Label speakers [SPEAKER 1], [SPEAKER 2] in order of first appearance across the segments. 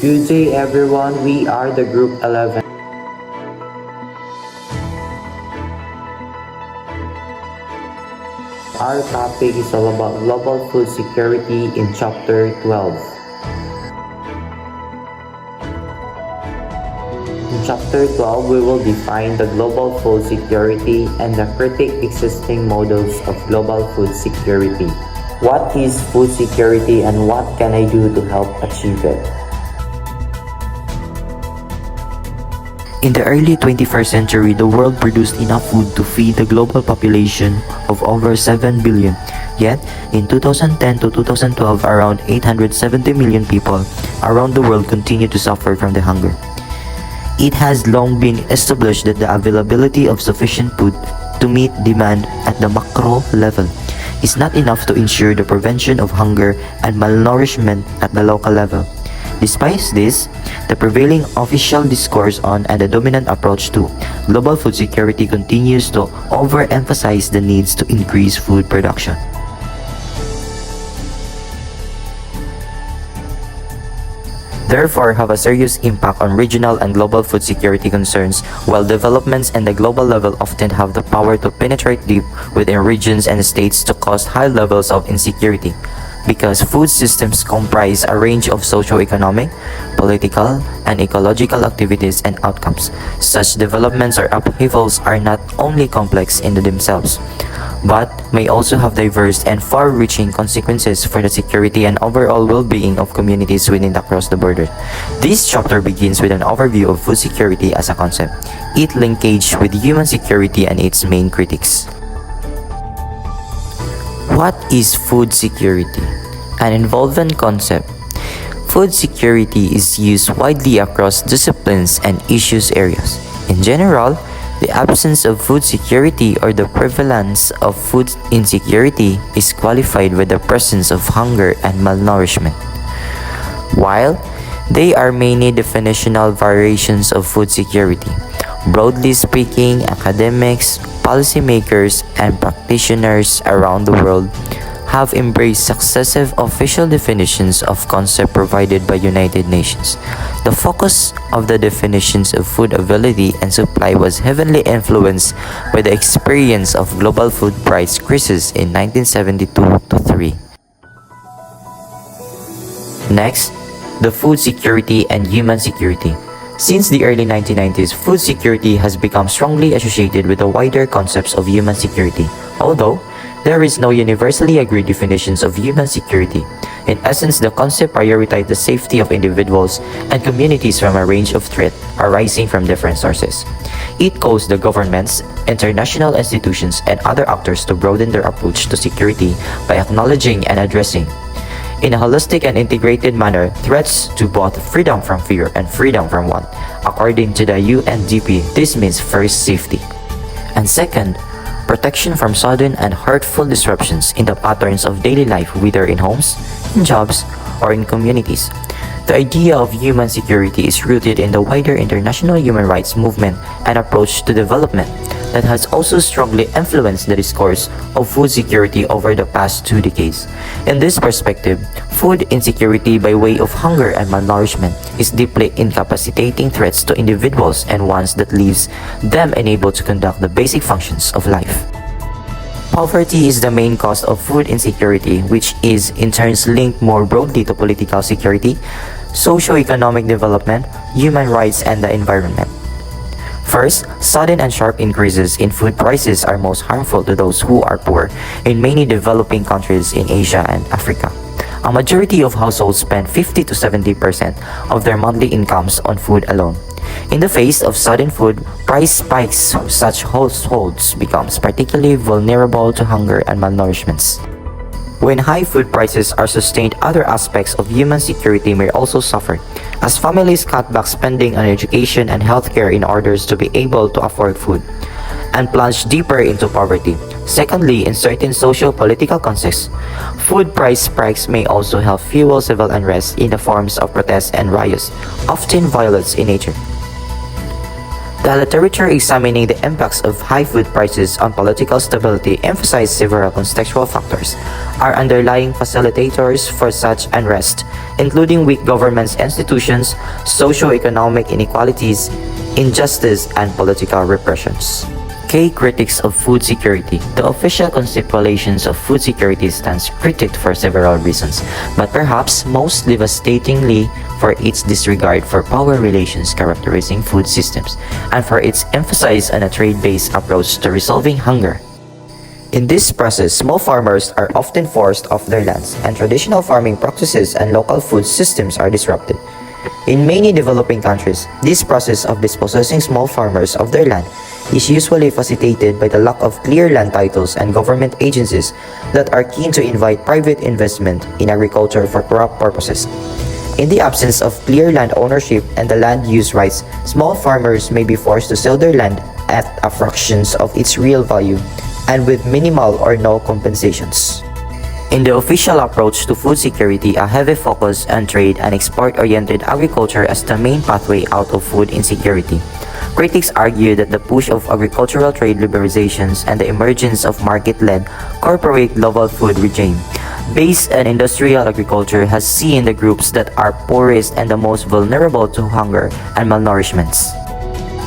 [SPEAKER 1] Good day everyone, we are the group 11. Our topic is all about global food security in chapter 12. In chapter 12, we will define the global food security and the critique existing models of global food security. What is food security and what can I do to help achieve it?
[SPEAKER 2] In the early 21st century, the world produced enough food to feed the global population of over 7 billion. Yet, in 2010 to 2012, around 870 million people around the world continue to suffer from the hunger. It has long been established that the availability of sufficient food to meet demand at the macro level is not enough to ensure the prevention of hunger and malnourishment at the local level. Despite this, the prevailing official discourse on and the dominant approach to global food security continues to overemphasize the needs to increase food production. Therefore, have a serious impact on regional and global food security concerns, while developments at the global level often have the power to penetrate deep within regions and states to cause high levels of insecurity. Because food systems comprise a range of socio-economic, political, and ecological activities and outcomes, such developments or upheavals are not only complex in themselves, but may also have diverse and far-reaching consequences for the security and overall well-being of communities within across the border. This chapter begins with an overview of food security as a concept, its linkage with human security and its main critics. What is food security? An involvent concept. Food security is used widely across disciplines and issues areas. In general, the absence of food security or the prevalence of food insecurity is qualified with the presence of hunger and malnourishment. While there are many definitional variations of food security, broadly speaking, academics, policymakers, and practitioners around the world have embraced successive official definitions of concept provided by United Nations. The focus of the definitions of food availability and supply was heavily influenced by the experience of global food price crisis in 1972-3. Next, the food security and human security. Since the early 1990s, food security has become strongly associated with the wider concepts of human security, although there is no universally agreed definitions of human security. In essence, the concept prioritizes the safety of individuals and communities from a range of threats arising from different sources. It calls the governments, international institutions, and other actors to broaden their approach to security by acknowledging and addressing, in a holistic and integrated manner, threats to both freedom from fear and freedom from want. According to the UNDP, this means first, safety, and second, protection from sudden and hurtful disruptions in the patterns of daily life, whether in homes, in jobs, or in communities. The idea of human security is rooted in the wider international human rights movement and approach to development that has also strongly influenced the discourse of food security over the past 2 decades. In this perspective, food insecurity by way of hunger and malnourishment is deeply incapacitating threats to individuals and ones that leaves them unable to conduct the basic functions of life. Poverty is the main cause of food insecurity, which is in turn linked more broadly to political security, socio-economic development, human rights, and the environment. First, sudden and sharp increases in food prices are most harmful to those who are poor in many developing countries in Asia and Africa. A majority of households spend 50 to 70% of their monthly incomes on food alone. In the face of sudden food price spikes, such households become particularly vulnerable to hunger and malnourishment. When high food prices are sustained, other aspects of human security may also suffer, as families cut back spending on education and healthcare in order to be able to afford food, and plunge deeper into poverty. Secondly, in certain socio-political contexts, food price spikes may also help fuel civil unrest in the forms of protests and riots, often violent in nature. The literature examining the impacts of high food prices on political stability emphasized several contextual factors are underlying facilitators for such unrest, including weak government institutions, socio-economic inequalities, injustice, and political repressions. Critics of food security. The official conceptualizations of food security stands critiqued for several reasons, but perhaps most devastatingly for its disregard for power relations characterizing food systems, and for its emphasis on a trade-based approach to resolving hunger. In this process, small farmers are often forced off their lands, and traditional farming practices and local food systems are disrupted. In many developing countries, this process of dispossessing small farmers of their land is usually facilitated by the lack of clear land titles and government agencies that are keen to invite private investment in agriculture for crop purposes. In the absence of clear land ownership and the land use rights, small farmers may be forced to sell their land at a fraction of its real value and with minimal or no compensations. In the official approach to food security, a heavy focus on trade and export-oriented agriculture as the main pathway out of food insecurity. Critics argue that the push of agricultural trade liberalizations and the emergence of market-led corporate global food regime based on industrial agriculture has seen the groups that are poorest and the most vulnerable to hunger and malnourishments.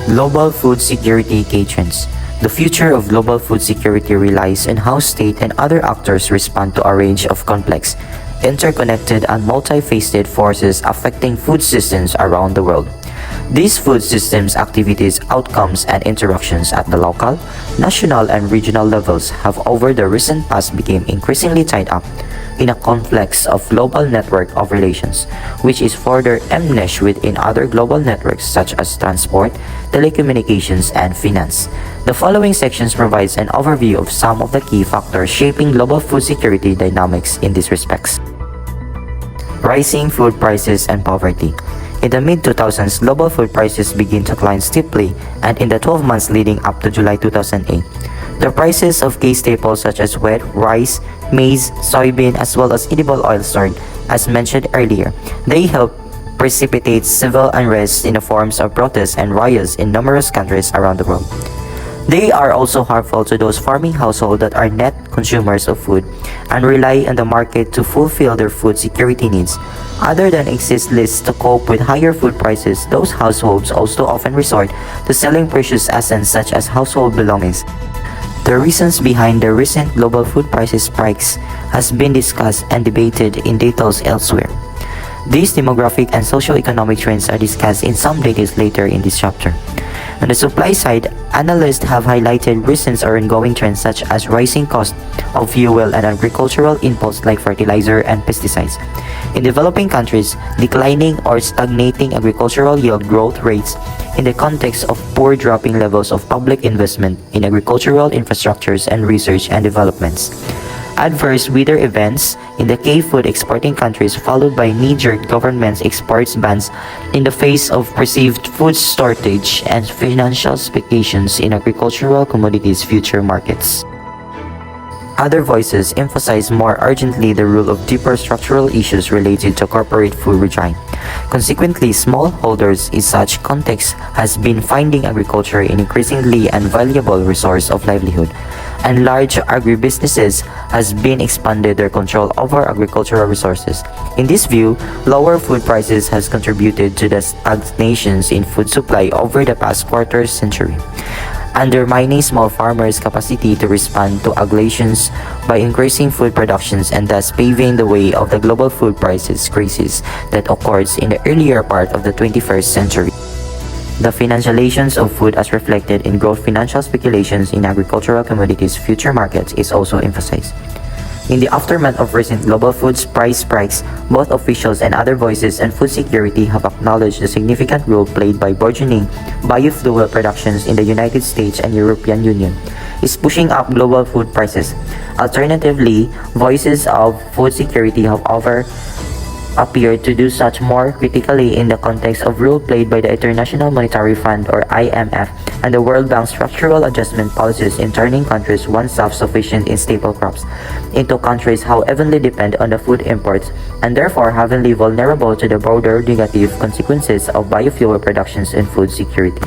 [SPEAKER 2] Global food security key trends. The future of global food security relies on how state and other actors respond to a range of complex, interconnected and multifaceted forces affecting food systems around the world. These food systems activities, outcomes, and interactions at the local, national, and regional levels have over the recent past become increasingly tied up in a complex of global network of relations, which is further enmeshed within other global networks such as transport, telecommunications, and finance. The following sections provides an overview of some of the key factors shaping global food security dynamics in these respects. Rising food prices and poverty. In the mid-2000s, global food prices began to climb steeply, and in the 12 months leading up to July 2008, the prices of key staples such as wheat, rice, maize, soybean, as well as edible oil soared, as mentioned earlier. They helped precipitate civil unrest in the forms of protests and riots in numerous countries around the world. They are also harmful to those farming households that are net consumers of food and rely on the market to fulfill their food security needs. Other than exist lists to cope with higher food prices, those households also often resort to selling precious assets such as household belongings. The reasons behind the recent global food prices spikes has been discussed and debated in details elsewhere. These demographic and socio-economic trends are discussed in some details later in this chapter. On the supply side, analysts have highlighted recent or ongoing trends such as rising cost of fuel and agricultural inputs like fertilizer and pesticides. In developing countries, declining or stagnating agricultural yield growth rates in the context of poor dropping levels of public investment in agricultural infrastructures and research and developments. Adverse weather events in the key food exporting countries followed by knee-jerk government exports bans in the face of perceived food shortage and financial speculations in agricultural commodities future markets. Other voices emphasize more urgently the role of deeper structural issues related to corporate food regime. Consequently, smallholders in such context has been finding agriculture an increasingly invaluable resource of livelihood, and large agribusinesses has been expanded their control over agricultural resources. In this view, lower food prices has contributed to the stagnations in food supply over the past quarter century, undermining small farmers' capacity to respond to aggravations by increasing food productions and thus paving the way of the global food prices crisis that occurs in the earlier part of the 21st century. The financializations of food as reflected in growth financial speculations in agricultural commodities future markets is also emphasized. In the aftermath of recent global food price spikes, both officials and other voices on food security have acknowledged the significant role played by burgeoning biofuel productions in the United States and European Union is pushing up global food prices. Alternatively, voices of food security have appeared to do such more critically in the context of role played by the International Monetary Fund or IMF and the World Bank's structural adjustment policies in turning countries once self-sufficient in staple crops into countries how heavily depend on the food imports and therefore heavily vulnerable to the broader negative consequences of biofuel productions and food security.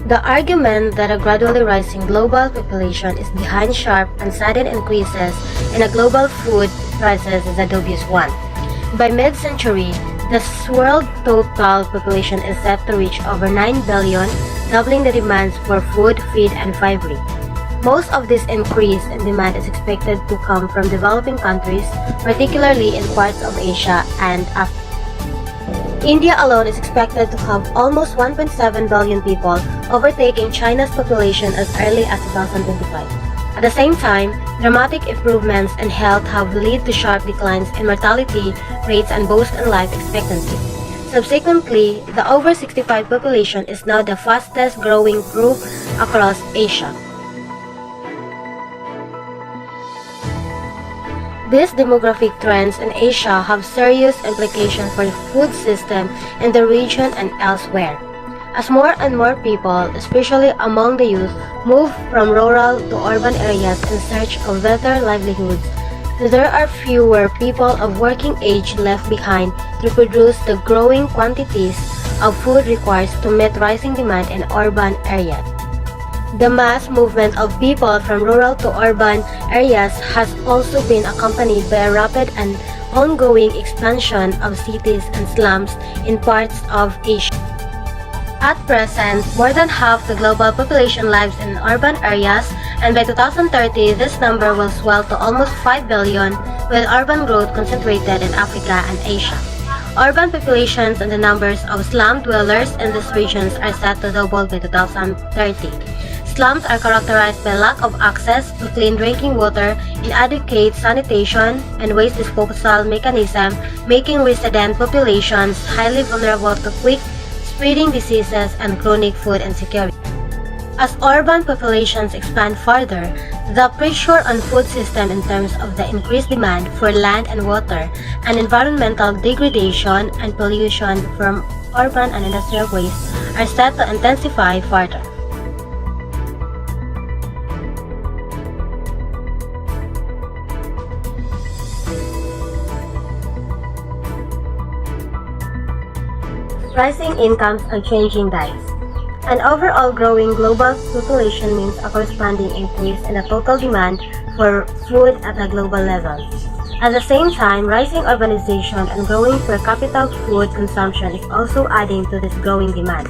[SPEAKER 3] The argument that a gradually rising global population is behind sharp and sudden increases in a global food prices is a dubious one. By mid-century, the world total population is set to reach over 9 billion, doubling the demands for food, feed, and fibery. Most of this increase in demand is expected to come from developing countries, particularly in parts of Asia and Africa. India alone is expected to have almost 1.7 billion people, overtaking China's population as early as 2025. At the same time, dramatic improvements in health have led to sharp declines in mortality rates and boost in life expectancy. Subsequently, the over 65 population is now the fastest growing group across Asia. These demographic trends in Asia have serious implications for the food system in the region and elsewhere. As more and more people, especially among the youth, move from rural to urban areas in search of better livelihoods, there are fewer people of working age left behind to produce the growing quantities of food required to meet rising demand in urban areas. The mass movement of people from rural to urban areas has also been accompanied by a rapid and ongoing expansion of cities and slums in parts of Asia. At present, more than half the global population lives in urban areas, and by 2030, this number will swell to almost 5 billion, with urban growth concentrated in Africa and Asia. Urban populations and the numbers of slum dwellers in these regions are set to double by 2030. Slums are characterized by lack of access to clean drinking water, inadequate sanitation, and waste disposal mechanism, making resident populations highly vulnerable to quick spreading diseases and chronic food insecurity. As urban populations expand further, the pressure on food system in terms of the increased demand for land and water, and environmental degradation and pollution from urban and industrial waste are set to intensify further. Rising incomes and changing diets. An overall growing global population means a corresponding increase in the total demand for food at a global level. At the same time, rising urbanization and growing per capita food consumption is also adding to this growing demand.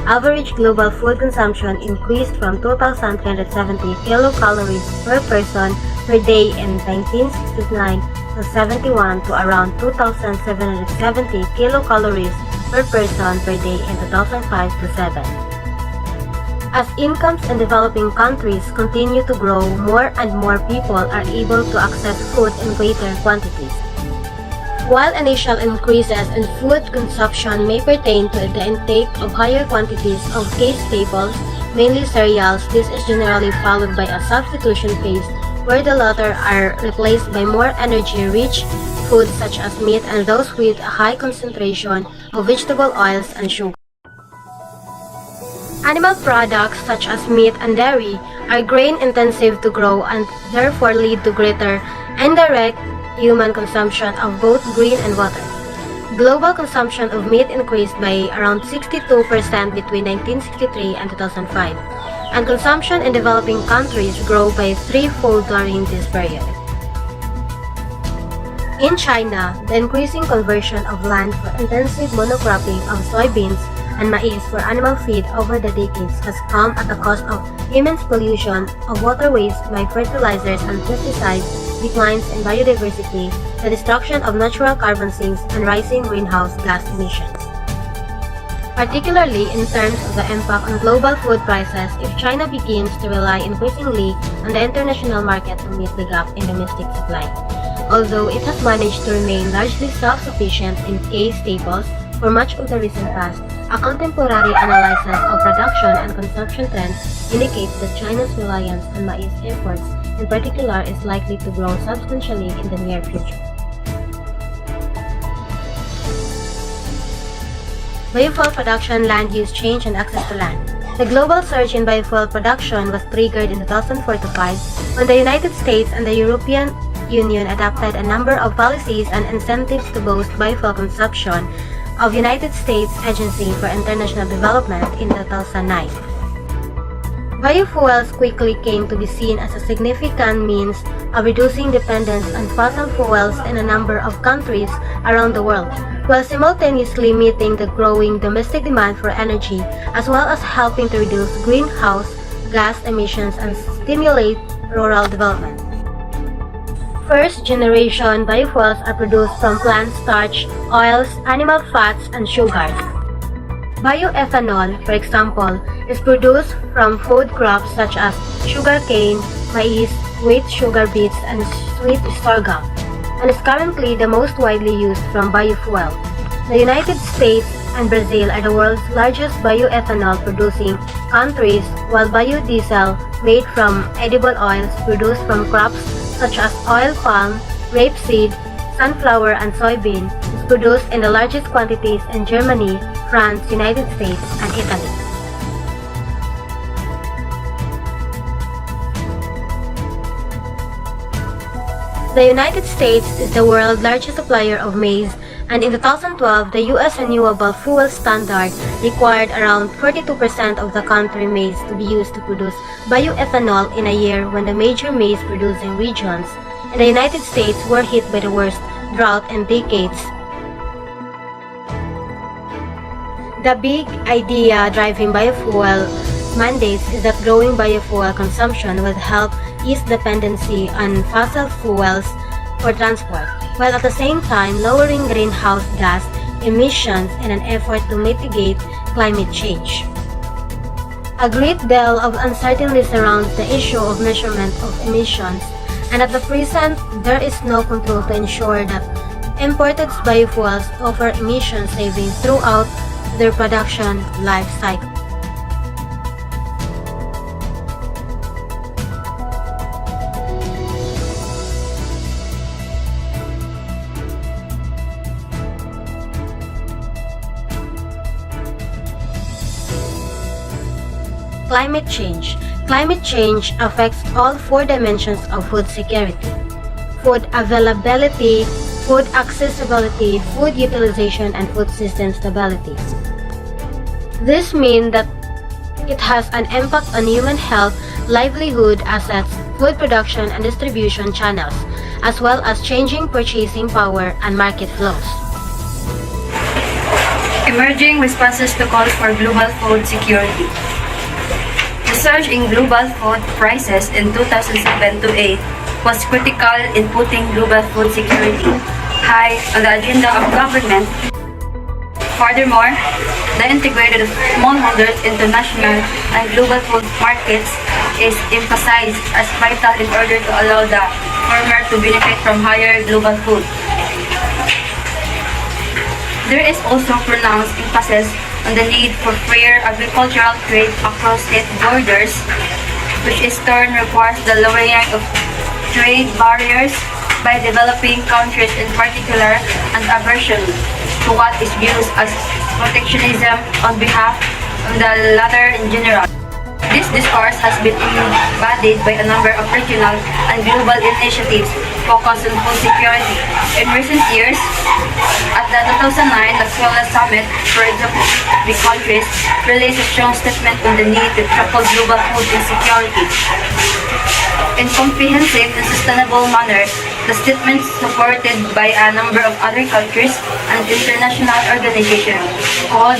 [SPEAKER 3] Average global food consumption increased from 2,370 kilocalories per person per day in 1969 to 71 to around 2,770 kilocalories per person per day in 2005 to 7. As incomes in developing countries continue to grow, more and more people are able to access food in greater quantities. While initial increases in food consumption may pertain to the intake of higher quantities of key staples, mainly cereals, this is generally followed by a substitution phase where the latter are replaced by more energy-rich foods such as meat and those with a high concentration of vegetable oils and sugar. Animal products such as meat and dairy are grain-intensive to grow and therefore lead to greater indirect human consumption of both grain and water. Global consumption of meat increased by around 62% between 1963 and 2005, and consumption in developing countries grew by threefold during this period. In China, the increasing conversion of land for intensive monocropping of soybeans and maize for animal feed over the decades has come at the cost of immense pollution of waterways by fertilizers and pesticides, declines in biodiversity, the destruction of natural carbon sinks, and rising greenhouse gas emissions. Particularly in terms of the impact on global food prices if China begins to rely increasingly on the international market to meet the gap in domestic supply. Although it has managed to remain largely self-sufficient in key staples for much of the recent past, a contemporary analysis of production and consumption trends indicates that China's reliance on maize imports in particular is likely to grow substantially in the near future. Biofuel production, land use change, and access to land. The global surge in biofuel production was triggered in 2004-5 when the United States and the European Union adopted a number of policies and incentives to boost biofuel consumption of United States Agency for International Development in 2009. Biofuels quickly came to be seen as a significant means of reducing dependence on fossil fuels in a number of countries around the world, while simultaneously meeting the growing domestic demand for energy, as well as helping to reduce greenhouse gas emissions and stimulate rural development. First-generation biofuels are produced from plant starch, oils, animal fats, and sugars. Bioethanol, for example, is produced from food crops such as sugarcane, maize, wheat, sugar beets, and sweet sorghum, and is currently the most widely used from biofuel. The United States and Brazil are the world's largest bioethanol producing countries, while biodiesel, made from edible oils produced from crops such as oil palm, rapeseed, sunflower, and soybean, is produced in the largest quantities in Germany, France, United States, and Italy. The United States is the world's largest supplier of maize, and in 2012, the U.S. Renewable Fuel Standard required around 42% of the country maize to be used to produce bioethanol in a year when the major maize-producing regions in the United States were hit by the worst drought in decades. The big idea driving biofuel mandates is that growing biofuel consumption will help ease dependency on fossil fuels for transport, while at the same time lowering greenhouse gas emissions in an effort to mitigate climate change. A great deal of uncertainty surrounds the issue of measurement of emissions, and at the present, there is no control to ensure that imported biofuels offer emission savings throughout their production life cycle. Climate change. Climate change affects all four dimensions of food security: food availability, food accessibility, food utilization, and food system stability. This means that it has an impact on human health, livelihood, assets, food production and distribution channels, as well as changing purchasing power and market flows.
[SPEAKER 4] Emerging responses to calls for global food security. The surge in global food prices in 2007-8 was critical in putting global food security high on the agenda of government. Furthermore, the integration of smallholders into national and global food markets is emphasized as vital in order to allow the former to benefit from higher global food. There is also pronounced emphasis on the need for fair agricultural trade across state borders, which in turn requires the lowering of trade barriers by developing countries in particular and aversion to what is viewed as protectionism on behalf of the latter in general. This discourse has been embodied by a number of regional and global initiatives focused on food security. In recent years, at the 2009 Nagoya Summit, for example, the countries released a strong statement on the need to tackle global food insecurity in comprehensive and sustainable manner. The statement, supported by a number of other countries and international organizations, called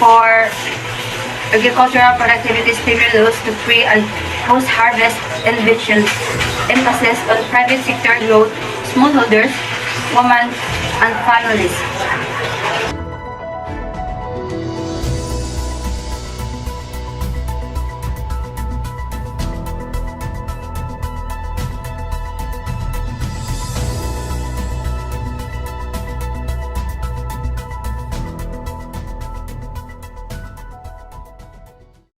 [SPEAKER 4] for agricultural productivity stimulus to pre- and post-harvest inventions, emphasis on private sector growth, smallholders, women, and families.